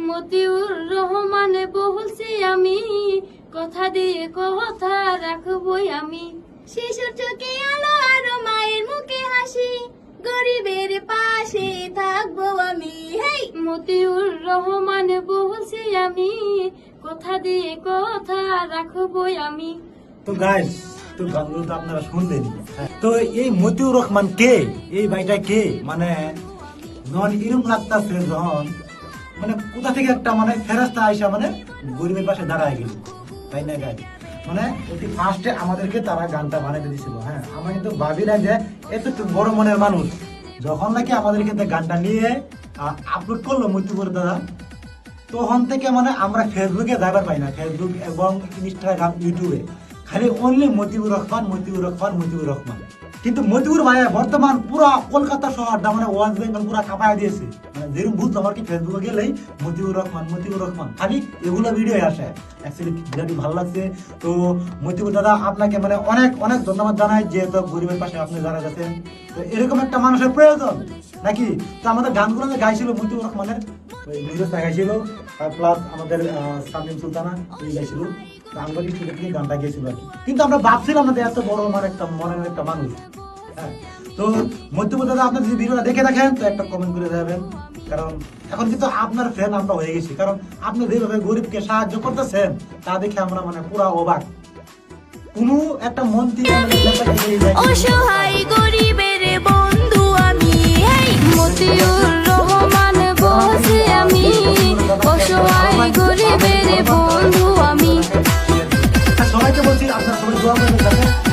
মতিউর রহমান বলছি আমি, কথা দিয়ে কথা রাখবই আমি। শিশুর চোখে আলো আর মায়ের মুখে হাসি, গরিবের পাশে থাকবো আমি। হেই, মতিউর রহমান বলছি আমি, কথা দিয়ে কথা রাখবই আমি। তো গাইস, তো গানগুলো তো আপনারা শুনলেন। তো এই মতিউর রহমান কে, এই ভাইটা কে, মানে নন এরকম লাগতাছে যখন মানে কোথা থেকে একটা মানে ফেরাস্তা আইসা মানে গরিবের পাশে দাঁড়ায় গেল, তাই না গাইস? মানে অতি ফার্স্টে আমাদেরকে তারা গানটা বানাইতে দিছিল। হ্যাঁ, আমরা কিন্তু ভাবি না যে এতটুকু বড় মনের মানুষ। যখন নাকি আমাদেরকে গানটা নিয়ে আপলোড করলো মতিউর দাদা, তখন থেকে মানে আমরা ফেসবুকে যাবার পাই না, ফেসবুক এবং ইনস্টাগ্রাম ইউটিউবে খালি অনলি মতিউর রহমান, মতিউর রহমান, মতিউর রহমান। কিন্তু মতিউর ভাইয়া বর্তমান পুরা কলকাতা শহরটা মানে ওয়েস্ট বেঙ্গল পুরা কাঁপায় দিয়েছে। মানে যেরকম বুঝতো আমার কি ফেসবুকে গেলেই মতিউর রহমান, মতিউর রহমান খালি এগুলো ভিডিও আসে। অ্যাকচুয়ালি ভিডিওটি ভালো লাগছে। তো মতিউর দাদা আপনাকে মানে অনেক অনেক ধন্যবাদ জানাই, যেহেতু গরিবের পাশে আপনি যারা গেছেন। তো এরকম একটা মানুষের প্রয়োজন নাকি? তো আমাদের গানগুলো যে গাইছিল মতিউর রহমানের, নিরজ গাইছিল, প্লাস আমাদের সামিম সুলতানা গাইছিল, আমরা কিছু থেকে গানটা গেছিল আর কি। কিন্তু আমরা ভাবছিলাম না যে এত বড় মানে একটা মনের একটা মানুষ। হ্যাঁ, তো মতিউর দাদা আপনি যদি ভিডিওটা দেখে থাকেন তো একটা কমেন্ট করে যাবেন, কারণ এখন কিন্তু আপনার ফ্যান আমরা হয়ে গেছি। কারণ আপনি যেভাবে গরিবকে সাহায্য করতেছেন তা দেখে আমরা মানে পুরা অবাক। কোনো একটা মন্ত্রী অসহায় গরিবের বন্ধু আমি, মতিউর রহমান বলছি আমি, অসহায় গরিবের বন্ধু আমি। সবাইকে বলছি আপনার সবাই দোয়া করবেন।